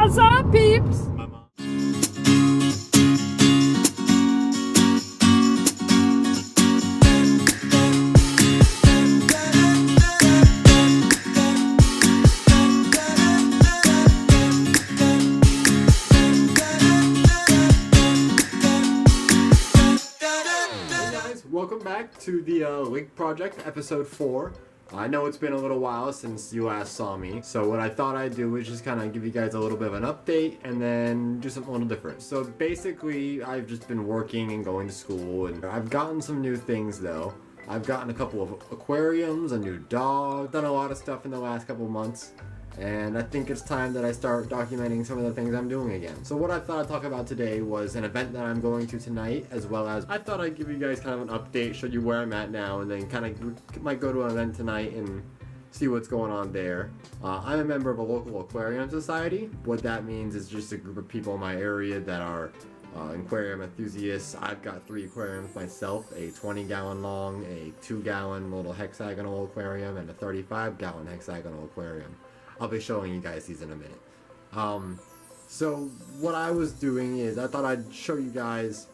What's up, peeps? Welcome back to the Linc Project, episode 4. I know it's been a little while since you last saw me, so what I thought I'd do is just kind of give you guys a little bit of an update and then do something a little different. So basically, I've just been working and going to school, and I've gotten some new things though. I've gotten a couple of aquariums, a new dog, done a lot of stuff in the last couple of months. And I think it's time that I start documenting some of the things I'm doing again. So what I thought I'd talk about today was an event that I'm going to tonight, as well as I thought I'd give you guys kind of an update, show you where I'm at now, and then kind of might go to an event tonight and see what's going on there. I'm a member of a local aquarium society. What that means is just a group of people in my area that are aquarium enthusiasts. I've got 3 aquariums myself, a 20-gallon long, a 2-gallon little hexagonal aquarium, and a 35-gallon hexagonal aquarium. I'll be showing you guys these in a minute. So what I was doing is I thought I'd show you guys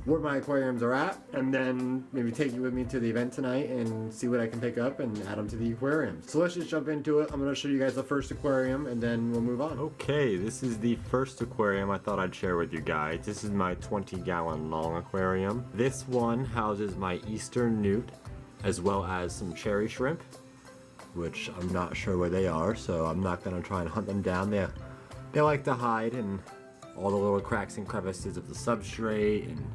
where my aquariums are at, and then maybe take you with me to the event tonight and see what I can pick up and add them to the aquariums. So let's just jump into it. I'm going to show you guys the first aquarium and then we'll move on. Okay, this is the first aquarium I thought I'd share with you guys. This is my 20-gallon long aquarium. This one houses my eastern newt as well as some cherry shrimp, which I'm not sure where they are, so I'm not going to try and hunt them down. They like to hide in all the little cracks and crevices of the substrate, and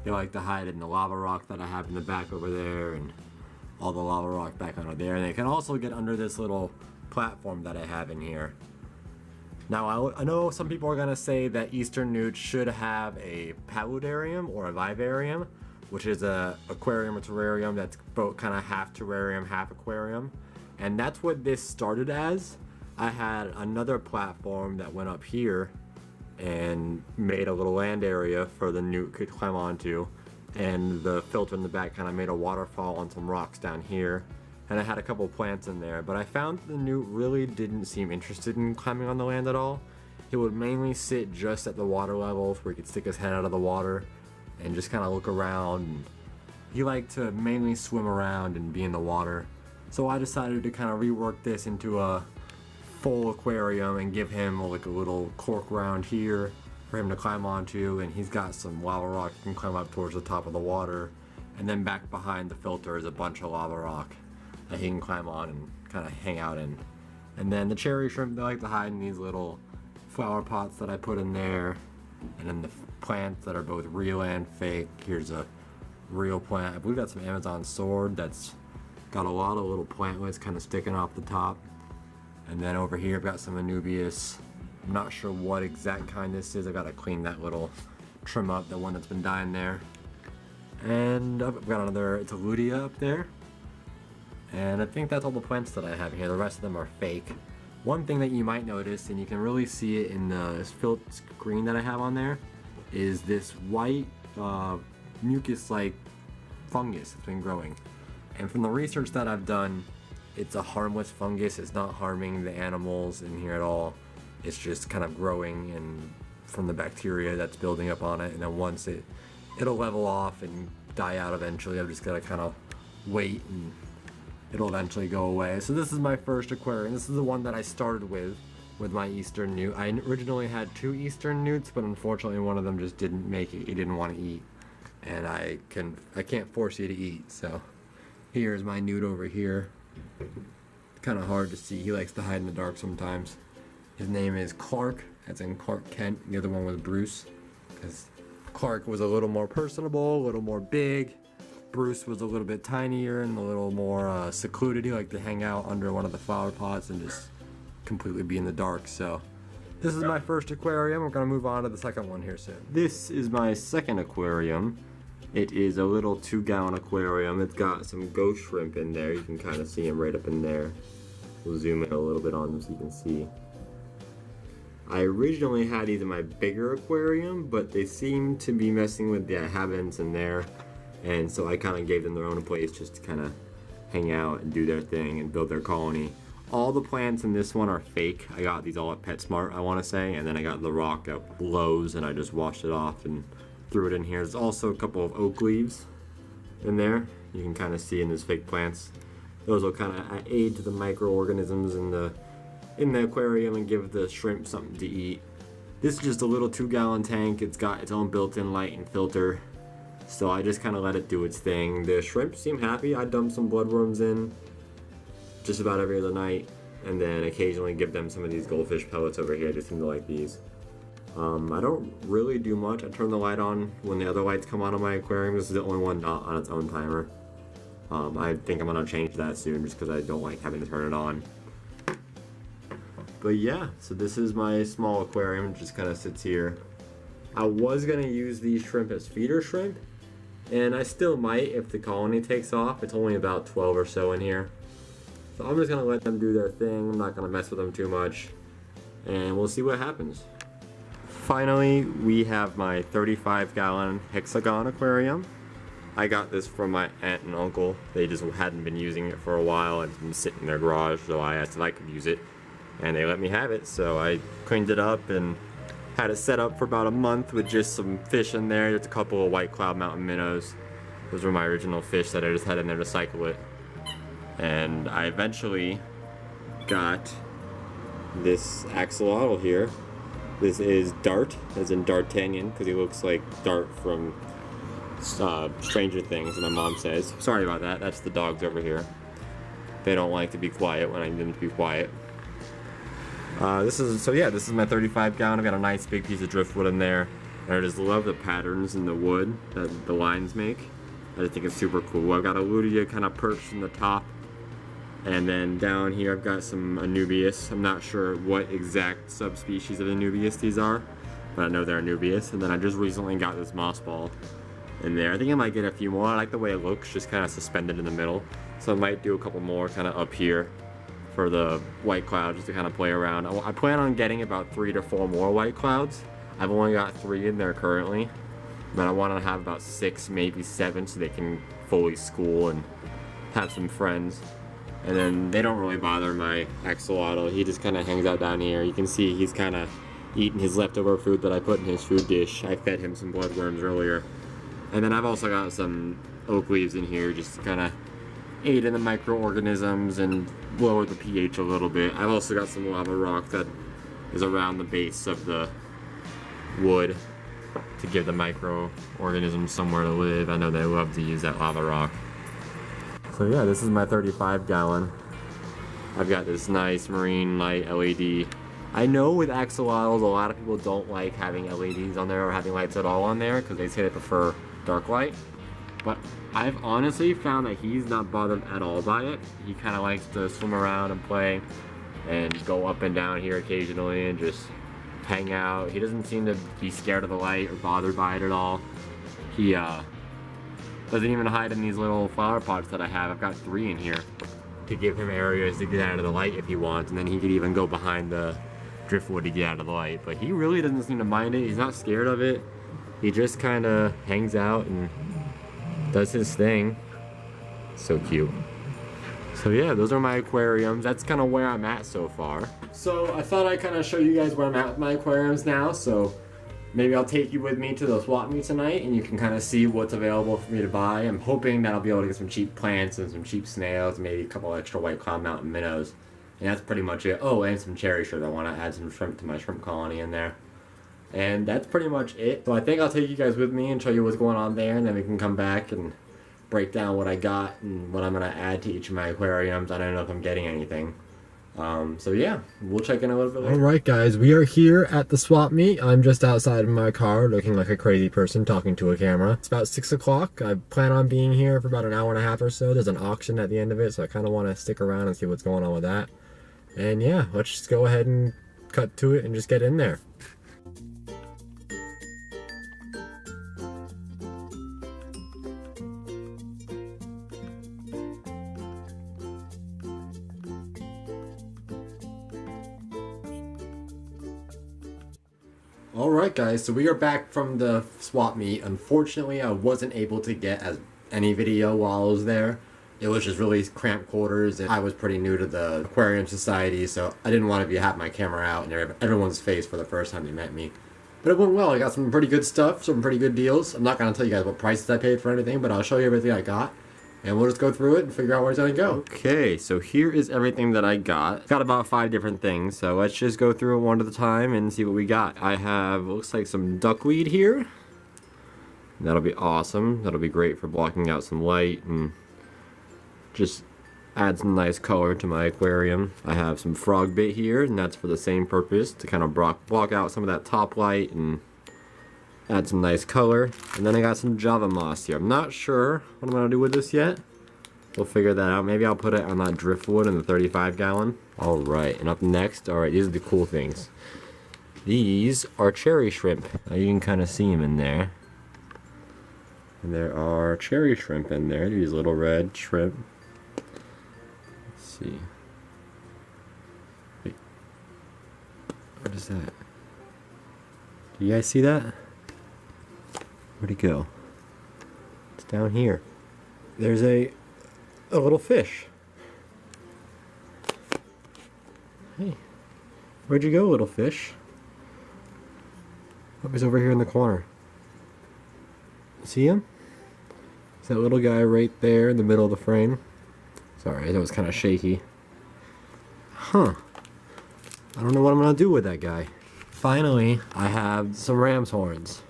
they like to hide in the lava rock that I have in the back over there, and all the lava rock back under there. And they can also get under this little platform that I have in here. Now, I know some people are going to say that eastern newts should have a paludarium or a vivarium, which is a aquarium or terrarium that's both kind of half terrarium, half aquarium. And that's what this started as. I had another platform that went up here and made a little land area for the newt could climb onto. And the filter in the back kind of made a waterfall on some rocks down here. And I had a couple plants in there. But I found the newt really didn't seem interested in climbing on the land at all. He would mainly sit just at the water level where he could stick his head out of the water and just kind of look around. And he liked to mainly swim around and be in the water. So I decided to kind of rework this into a full aquarium and give him like a little cork round here for him to climb onto, and he's got some lava rock he can climb up towards the top of the water, and then back behind the filter is a bunch of lava rock that he can climb on and kind of hang out in. And then the cherry shrimp, they like to hide in these little flower pots that I put in there, and then the plants that are both real and fake. Here's a real plant. I believe that's some Amazon sword that's got a lot of little plantlets kind of sticking off the top. And then over here I've got some Anubias. I'm not sure what exact kind this is. I gotta clean that little trim up, the one that's been dying there. And I've got another, it's a Lutea up there. And I think that's all the plants that I have here. The rest of them are fake. One thing that you might notice, and you can really see it in the filter screen that I have on there, is this white mucus-like fungus that's been growing. And from the research that I've done, it's a harmless fungus. It's not harming the animals in here at all. It's just kind of growing and from the bacteria that's building up on it. And then once it'll level off and die out eventually. I've just got to kind of wait and it'll eventually go away. So this is my first aquarium. This is the one that I started with my eastern newt. I originally had 2 eastern newts, but unfortunately one of them just didn't make it. He didn't want to eat. And I can't force you to eat, so. Here's my newt over here. Kind of hard to see. He likes to hide in the dark sometimes. His name is Clark, as in Clark Kent. The other one was Bruce, because Clark was a little more personable, a little more big. Bruce was a little bit tinier and a little more secluded. He liked to hang out under one of the flower pots and just completely be in the dark. So this is my first aquarium. We're going to move on to the second one here soon. This is my second aquarium. It is a little 2-gallon aquarium. It's got some ghost shrimp in there. You can kind of see them right up in there. We'll zoom in a little bit on them so you can see. I originally had these in my bigger aquarium, but they seem to be messing with the inhabitants in there. And so I kind of gave them their own place just to kind of hang out and do their thing and build their colony. All the plants in this one are fake. I got these all at PetSmart, I want to say, and then I got the rock at Lowe's, and I just washed it off and threw it in here. There's also a couple of oak leaves in there. You can kind of see in these fake plants. Those will kind of aid to the microorganisms in the aquarium and give the shrimp something to eat. This is just a little 2-gallon tank. It's got its own built-in light and filter, so I just kind of let it do its thing. The shrimp seem happy. I dump some bloodworms in just about every other night, and then occasionally give them some of these goldfish pellets over here. They seem to like these. I don't really do much. I turn the light on when the other lights come on in my aquarium. This is the only one not on its own timer. I think I'm gonna change that soon just because I don't like having to turn it on. But yeah, so this is my small aquarium. It just kind of sits here. I was gonna use these shrimp as feeder shrimp, and I still might if the colony takes off. It's only about 12 or so in here. So I'm just gonna let them do their thing. I'm not gonna mess with them too much, and we'll see what happens. Finally, we have my 35-gallon hexagon aquarium. I got this from my aunt and uncle. They just hadn't been using it for a while. It's been sitting in their garage, so I asked if I could use it, and they let me have it. So I cleaned it up and had it set up for about a month with just some fish in there. There's a couple of white cloud mountain minnows. Those were my original fish that I just had in there to cycle it. And I eventually got this axolotl here. This is Dart, as in D'Artagnan, because he looks like Dart from Stranger Things, my mom says. Sorry about that, that's the dogs over here. They don't like to be quiet when I need them to be quiet. This is my 35-gallon. I've got a nice big piece of driftwood in there. And I just love the patterns in the wood that the lines make. I just think it's super cool. I've got a Ludia kind of perched in the top. And then down here I've got some Anubias. I'm not sure what exact subspecies of Anubias these are, but I know they're Anubias. And then I just recently got this moss ball in there. I think I might get a few more. I like the way it looks, just kind of suspended in the middle. So I might do a couple more kind of up here for the white cloud, just to kind of play around. I plan on getting about 3 to 4 more white clouds. I've only got 3 in there currently, but I want to have about 6, maybe 7, so they can fully school and have some friends. And then they don't really bother my axolotl. He just kind of hangs out down here. You can see he's kind of eating his leftover food that I put in his food dish. I fed him some bloodworms earlier. And then I've also got some oak leaves in here just to kind of aid in the microorganisms and lower the pH a little bit. I've also got some lava rock that is around the base of the wood to give the microorganisms somewhere to live. I know they love to use that lava rock. So yeah, this is my 35-gallon. I've got this nice marine light LED. I know with axolotls, a lot of people don't like having LEDs on there or having lights at all on there because they say they prefer dark light. But I've honestly found that he's not bothered at all by it. He kind of likes to swim around and play and go up and down here occasionally and just hang out. He doesn't seem to be scared of the light or bothered by it at all. He doesn't even hide in these little flower pots that I have. I've got 3 in here to give him areas to get out of the light if he wants, and then he could even go behind the driftwood to get out of the light. But he really doesn't seem to mind it. He's not scared of it. He just kind of hangs out and does his thing. So cute. So yeah, those are my aquariums. That's kind of where I'm at so far. So I thought I'd kind of show you guys where I'm at with my aquariums now. So maybe I'll take you with me to the swap meet tonight and you can kind of see what's available for me to buy. I'm hoping that I'll be able to get some cheap plants and some cheap snails, maybe a couple extra white cloud mountain minnows. And that's pretty much it. Oh, and some cherry shrimp. I want to add some shrimp to my shrimp colony in there. And that's pretty much it. So I think I'll take you guys with me and show you what's going on there, and then we can come back and break down what I got and what I'm going to add to each of my aquariums. I don't know if I'm getting anything. So yeah, we'll check in a little bit later. Alright guys, we are here at the swap meet. I'm just outside of my car looking like a crazy person talking to a camera. It's about 6 o'clock. I plan on being here for about an hour and a half or so. There's an auction at the end of it, so I kind of want to stick around and see what's going on with that. And yeah, let's just go ahead and cut to it and just get in there. Alright guys, so we are back from the swap meet. Unfortunately, I wasn't able to get any video while I was there. It was just really cramped quarters, and I was pretty new to the aquarium society, so I didn't want to have my camera out in everyone's face for the first time they met me. But it went well. I got some pretty good stuff, some pretty good deals. I'm not going to tell you guys what prices I paid for anything, but I'll show you everything I got. And we'll just go through it and figure out where it's going to go. Okay, so here is everything that I got. Got about 5 different things, so let's just go through it one at a time and see what we got. I have, looks like some duckweed here. That'll be awesome. That'll be great for blocking out some light and just add some nice color to my aquarium. I have some frog bait here, and that's for the same purpose, to kind of block out some of that top light and add some nice color. And then I got some Java moss here. I'm not sure what I'm going to do with this yet. We'll figure that out. Maybe I'll put it on that driftwood in the 35 gallon. Alright, and up next, alright, these are the cool things. These are cherry shrimp. Now you can kind of see them in there. And there are cherry shrimp in there, these little red shrimp. Let's see. Wait. What is that? Do you guys see that? Where'd it go? It's down here. There's a little fish. Hey, where'd you go, little fish? Oh, he's over here in the corner. See him? It's that little guy right there in the middle of the frame. Sorry, that was kind of shaky. Huh. I don't know what I'm gonna do with that guy. Finally, I have some ram's horns.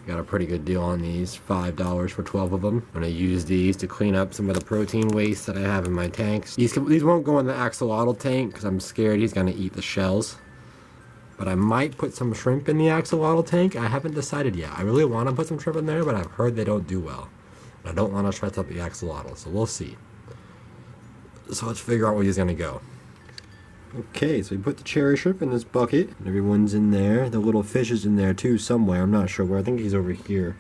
Got a pretty good deal on these, $5 for 12 of them. I'm gonna use these to clean up some of the protein waste that I have in my tanks. These won't go in the axolotl tank because I'm scared he's gonna eat the shells. But I might put some shrimp in the axolotl tank. I haven't decided yet. I really want to put some shrimp in there, but I've heard they don't do well. I don't want to stress up the axolotl, so we'll see. So let's figure out where he's gonna go. Okay, so we put the cherry shrimp in this bucket. Everyone's in there. The little fish is in there too somewhere. I'm not sure where. I think he's over here.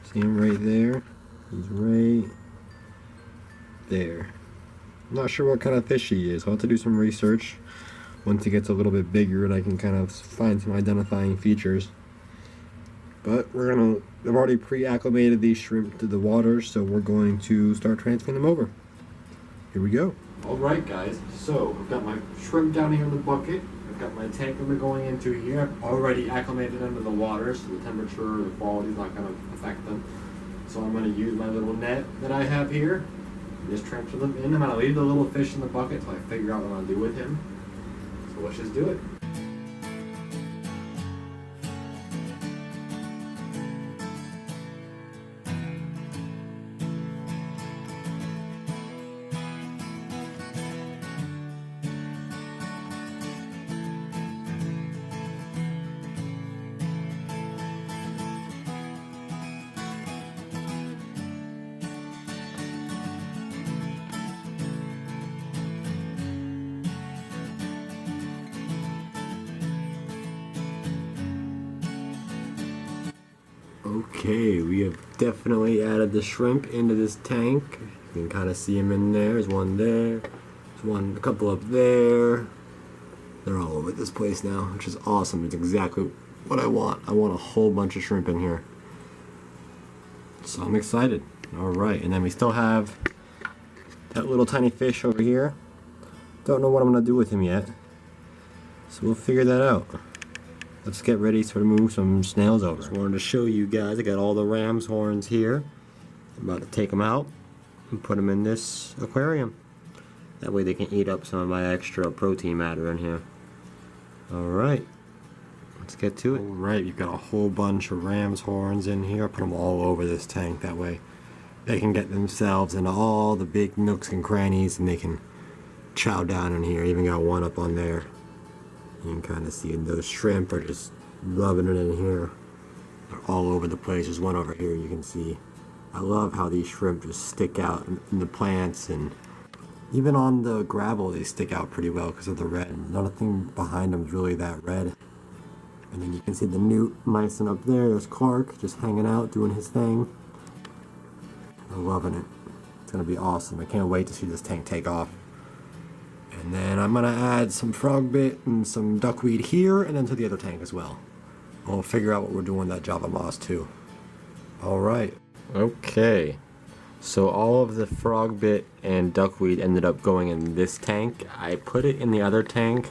See him right there? He's right there. I'm not sure what kind of fish he is. I'll have to do some research once he gets a little bit bigger and I can kind of find some identifying features. But I've already pre-acclimated these shrimp to the water, so we're going to start transferring them over. Here we go. Alright guys, so I've got my shrimp down here in the bucket. I've got my tank that we're going into here. I've already acclimated them to the water, so the temperature, the quality is not going to affect them. So I'm going to use my little net that I have here and just transfer them in. I'm going to leave the little fish in the bucket until I figure out what I'm going to do with him. So let's just do it. Okay, we have definitely added the shrimp into this tank. You can kind of see them in there. There's one there. There's a couple up there. They're all over this place now, which is awesome. It's exactly what I want. I want a whole bunch of shrimp in here. So I'm excited. Alright, and then we still have that little tiny fish over here. Don't know what I'm going to do with him yet. So we'll figure that out. Let's get ready to move some snails over. Just wanted to show you guys, I got all the ram's horns here. I'm about to take them out and put them in this aquarium. That way they can eat up some of my extra protein matter in here. Alright, let's get to it. Alright, you've got a whole bunch of ram's horns in here. I'll put them all over this tank. That way they can get themselves into all the big nooks and crannies and they can chow down in here. Even got one up on there. You can kind of see those shrimp are just loving it in here. They're all over the place. There's one over here you can see. I love how these shrimp just stick out in the plants, and even on the gravel they stick out pretty well because of the red. Nothing behind them is really that red. And then you can see the newt nice and up there. There's Clark just hanging out doing his thing. I'm loving it. It's going to be awesome. I can't wait to see this tank take off. And then I'm going to add some frog bait and some duckweed here and then to the other tank as well. We'll figure out what we're doing with that Java moss too. Alright. Okay. So all of the frog bit and duckweed ended up going in this tank. I put it in the other tank,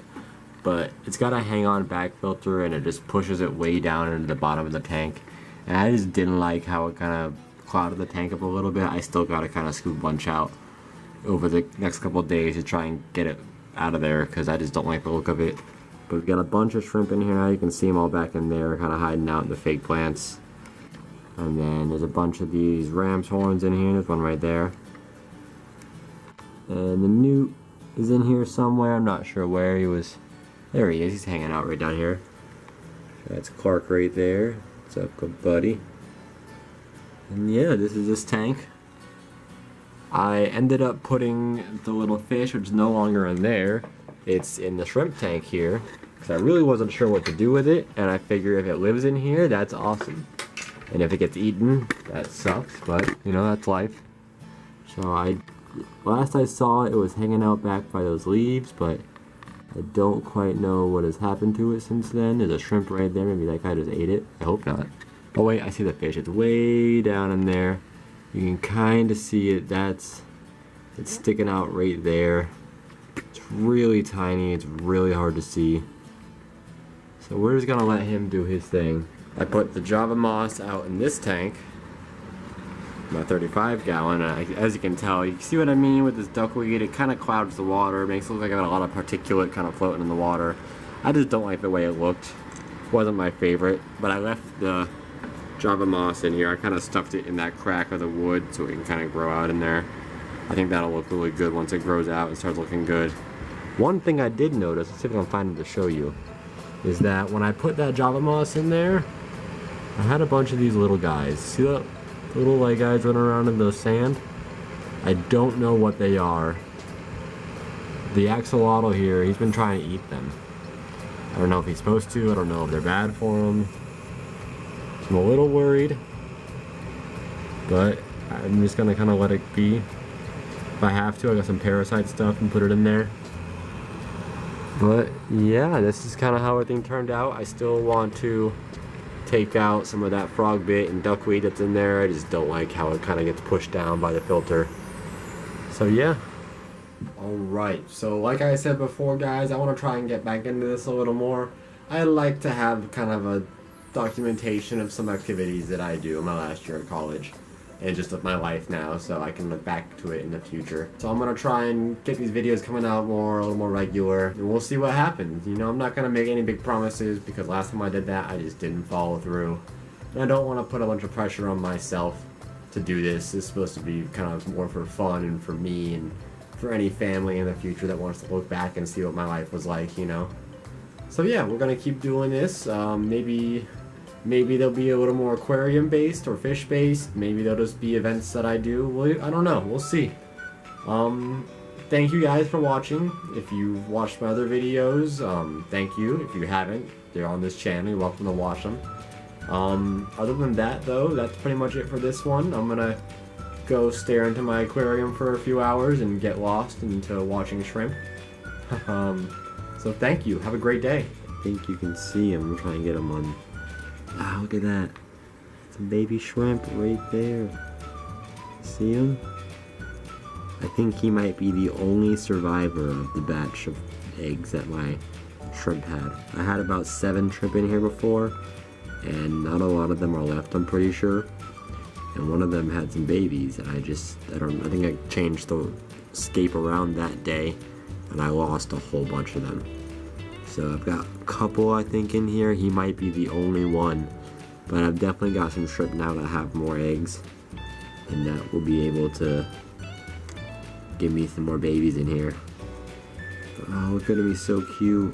but it's got a hang-on back filter and it just pushes it way down into the bottom of the tank. And I just didn't like how it kind of clouded the tank up a little bit. I still got to kind of scoop a bunch out over the next couple of days to try and get it out of there because I just don't like the look of it. But we've got a bunch of shrimp in here now. You can see them all back in there, kind of hiding out in the fake plants. And then there's a bunch of these ram's horns in here. There's one right there. And the newt is in here somewhere. I'm not sure where he was. There he is. He's hanging out right down here. That's Clark right there. What's up, good buddy? And yeah, this is this tank. I ended up putting the little fish, which is no longer in there. It's in the shrimp tank here. Because I really wasn't sure what to do with it. And I figure if it lives in here, that's awesome. And if it gets eaten, that sucks, but you know, that's life. So last I saw it, it was hanging out back by those leaves, but I don't quite know what has happened to it since then. There's a shrimp right there, maybe that guy just ate it. I hope not. Oh wait, I see the fish. It's way down in there. You can kind of see it. It's sticking out right there. It's really tiny. It's really hard to see. So we're just gonna let him do his thing. I put the Java moss out in this tank, my 35 gallon, and as you can tell, you see what I mean with this duckweed, it kind of clouds the water, makes it look like I got a lot of particulate kind of floating in the water. I just don't like the way it looked. Wasn't my favorite, but I left the Java moss in here. I kind of stuffed it in that crack of the wood so it can kind of grow out in there. I think that'll look really good once it grows out and starts looking good. One thing I did notice, let's see if I can find it to show you, is that when I put that Java moss in there, I had a bunch of these little guys. See that little white guys running around in the sand? I don't know what they are. The axolotl here, he's been trying to eat them. I don't know if he's supposed to. I don't know if they're bad for him. I'm a little worried, but I'm just gonna kind of let it be. If I have to, I got some parasite stuff and put it in there. But yeah, this is kind of how everything turned out. I still want to take out some of that frog bit and duckweed that's in there. I just don't like how it kind of gets pushed down by the filter. So yeah. Alright, so like I said before, guys, I want to try and get back into this a little more. I like to have kind of a documentation of some activities that I do in my last year at college. And just of my life now, so I can look back to it in the future. So I'm gonna try and get these videos coming out a little more regular, and we'll see what happens. You know, I'm not gonna make any big promises because last time I did that, I just didn't follow through. And I don't want to put a bunch of pressure on myself to do this. It's supposed to be kind of more for fun and for me and for any family in the future that wants to look back and see what my life was like, you know. So yeah, we're gonna keep doing this. Maybe they'll be a little more aquarium based or fish based. Maybe they'll just be events that I do. Well, I don't know. We'll see. Thank you guys for watching. If you've watched my other videos, thank you. If you haven't, they're on this channel. You're welcome to watch them. Other than that, though, that's pretty much it for this one. I'm gonna go stare into my aquarium for a few hours and get lost into watching shrimp. So thank you. Have a great day. I think you can see him. I'm trying to get him on. Wow, look at that. Some baby shrimp right there. See him? I think he might be the only survivor of the batch of eggs that my shrimp had. I had about 7 shrimp in here before, and not a lot of them are left, I'm pretty sure. And one of them had some babies, and I think I changed the escape around that day, and I lost a whole bunch of them. So I've got a couple, I think, in here. He might be the only one. But I've definitely got some shrimp now that have more eggs. And that will be able to give me some more babies in here. Oh, look at him, he's so cute.